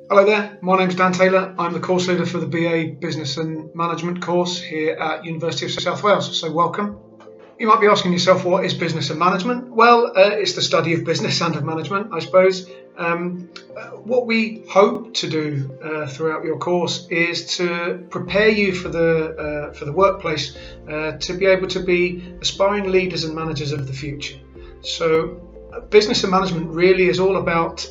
Hello there, my name's Dan Taylor. I'm the course leader for the BA Business and Management course here at University of South Wales, so welcome. You might be asking yourself, what is business and management? Well, it's the study of business and of management, I suppose. What we hope to do throughout your course is to prepare you for the workplace to be able to be aspiring leaders and managers of the future. So business and management really is all about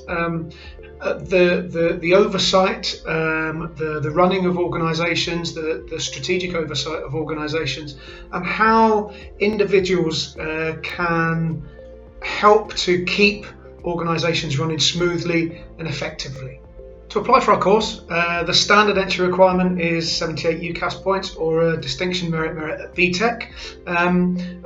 the oversight, the running of organisations, the strategic oversight of organisations, and how individuals can help to keep organisations running smoothly and effectively. To apply for our course, the standard entry requirement is 78 UCAS points or a distinction merit at BTEC.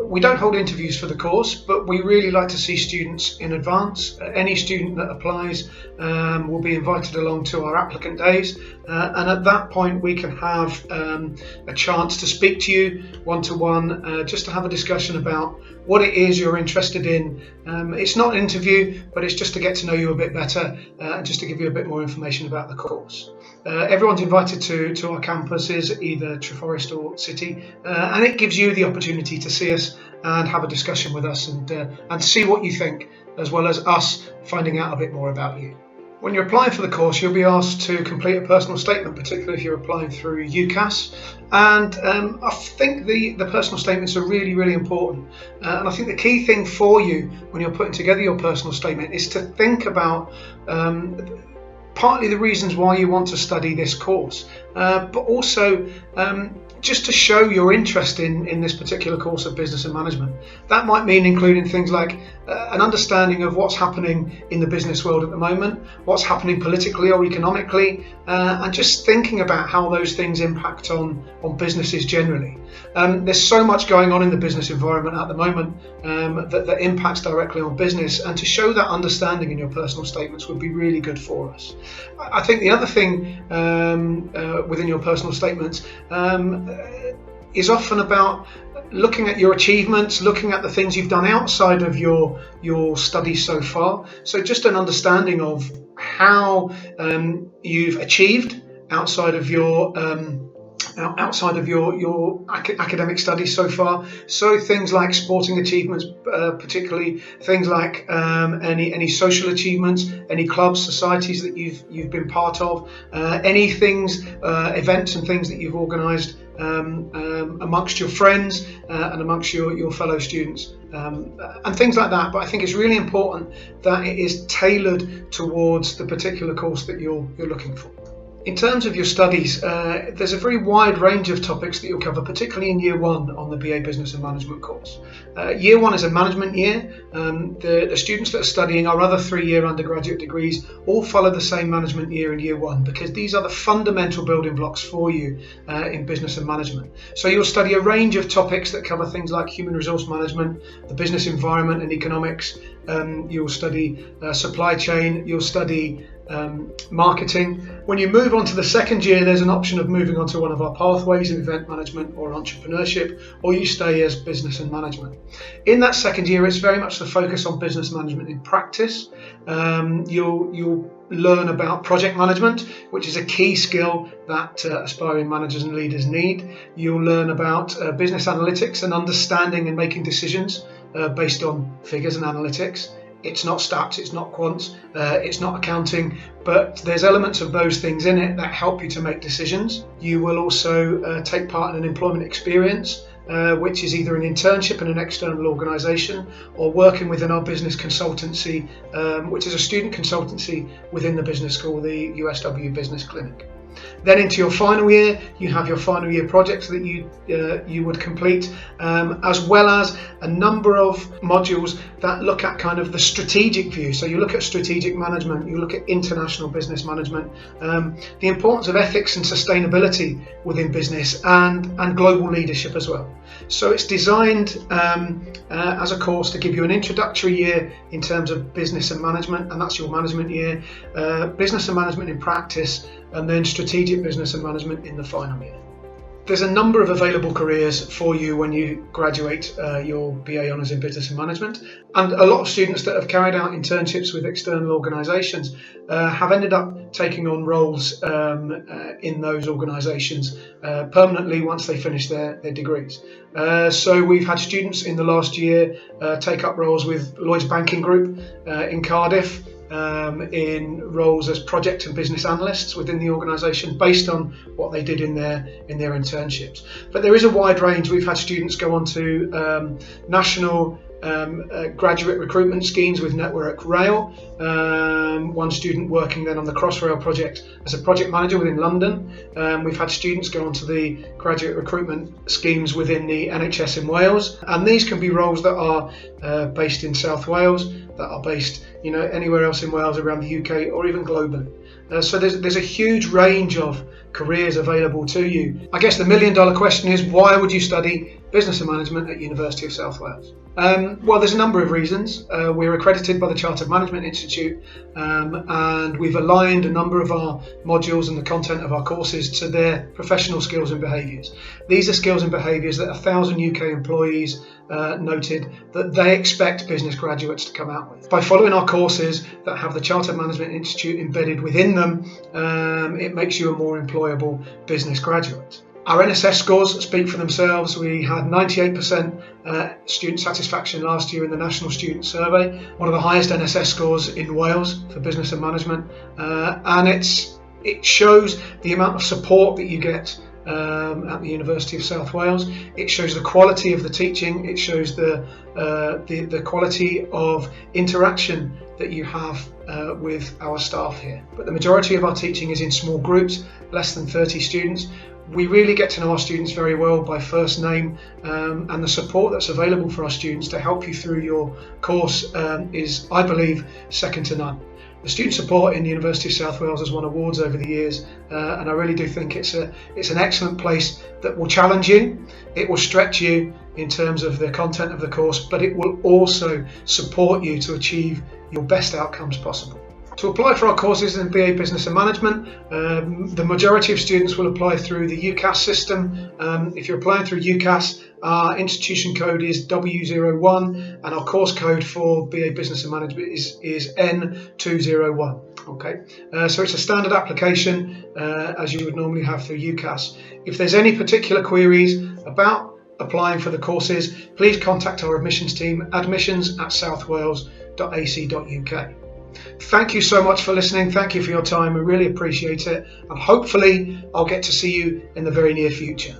We don't hold interviews for the course, but we really like to see students in advance. Any student that applies will be invited along to our applicant days, and at that point we can have a chance to speak to you one-to-one, just to have a discussion about what it is you're interested in. It's not an interview, but it's just to get to know you a bit better and just to give you a bit more information about the course. Everyone's invited to our campuses, either Treforest or City, and it gives you the opportunity to see us and have a discussion with us and see what you think, as well as us finding out a bit more about you. When you're applying for the course, you'll be asked to complete a personal statement, particularly if you're applying through UCAS. And I think the personal statements are really, really important. And I think the key thing for you when you're putting together your personal statement is to think about partly the reasons why you want to study this course, but also just to show your interest in this particular course of business and management. That might mean including things like an understanding of what's happening in the business world at the moment, what's happening politically or economically, and just thinking about how those things impact on businesses generally. There's so much going on in the business environment at the moment that impacts directly on business, and to show that understanding in your personal statements would be really good for us. I think the other thing within your personal statements is often about looking at your achievements, looking at the things you've done outside of your studies so far. So just an understanding of how you've achieved outside of your academic studies so far. So things like sporting achievements, particularly things like any social achievements, any clubs, societies that you've been part of, any things, events and things that you've organised amongst your friends and amongst your fellow students, and things like that. But I think it's really important that it is tailored towards the particular course that you're looking for. In terms of your studies, there's a very wide range of topics that you'll cover, particularly in Year 1 on the BA Business and Management course. Year 1 is a management year. The students that are studying our other 3-year undergraduate degrees all follow the same management year in Year 1, because these are the fundamental building blocks for you in business and management. So you'll study a range of topics that cover things like human resource management, the business environment and economics. You'll study supply chain, you'll study marketing. When you move on to the second year, there's an option of moving on to one of our pathways in event management or entrepreneurship, or you stay as business and management. In that second year, it's very much the focus on business management in practice. You'll learn about project management, which is a key skill that aspiring managers and leaders need. You'll learn about business analytics and understanding and making decisions based on figures and analytics. It's not stats, it's not quants, it's not accounting, but there's elements of those things in it that help you to make decisions. You will also take part in an employment experience, which is either an internship in an external organisation or working within our business consultancy, which is a student consultancy within the business school, the USW Business Clinic. Then into your final year, you have your final year projects that you would complete, as well as a number of modules that look at kind of the strategic view. So you look at strategic management, you look at international business management, the importance of ethics and sustainability within business, and global leadership as well. So it's designed as a course to give you an introductory year in terms of business and management, and that's your management year, business and management in practice, and then strategic business and management in the final year. There's a number of available careers for you when you graduate your BA Honours in Business and Management, and a lot of students that have carried out internships with external organisations have ended up taking on roles in those organisations permanently once they finish their degrees. So we've had students in the last year take up roles with Lloyds Banking Group in Cardiff, in roles as project and business analysts within the organisation based on what they did in their internships. But there is a wide range. We've had students go on to national graduate recruitment schemes with Network Rail. One student working then on the Crossrail project as a project manager within London. We've had students go on to the graduate recruitment schemes within the NHS in Wales, and these can be roles that are based in South Wales, that are based anywhere else in Wales, around the UK, or even globally. So there's a huge range of careers available to you. I guess the $1 million question is, why would you study business and management at University of South Wales? Well, there's a number of reasons. We're accredited by the Chartered Management Institute, and we've aligned a number of our modules and the content of our courses to their professional skills and behaviours. These are skills and behaviours that 1,000 UK employees noted that they expect business graduates to come out with. By following our courses that have the Chartered Management Institute embedded within them, it makes you a more employable business graduate. Our NSS scores speak for themselves. We had 98% student satisfaction last year in the National Student Survey, one of the highest NSS scores in Wales for business and management, and it shows the amount of support that you get at the University of South Wales. It shows the quality of the teaching. It shows the quality of interaction that you have with our staff here. But the majority of our teaching is in small groups, less than 30 students. We really get to know our students very well by first name, and the support that's available for our students to help you through your course is, I believe, second to none. The student support in the University of South Wales has won awards over the years, and I really do think it's an excellent place that will challenge you. It will stretch you in terms of the content of the course, but it will also support you to achieve your best outcomes possible. To apply for our courses in BA Business and Management, the majority of students will apply through the UCAS system. If you're applying through UCAS, our institution code is W01, and our course code for BA Business and Management is N201. Okay, so it's a standard application as you would normally have through UCAS. If there's any particular queries about applying for the courses, please contact our admissions team, admissions@southwales.ac.uk. Thank you so much for listening. Thank you for your time. I really appreciate it. And hopefully I'll get to see you in the very near future.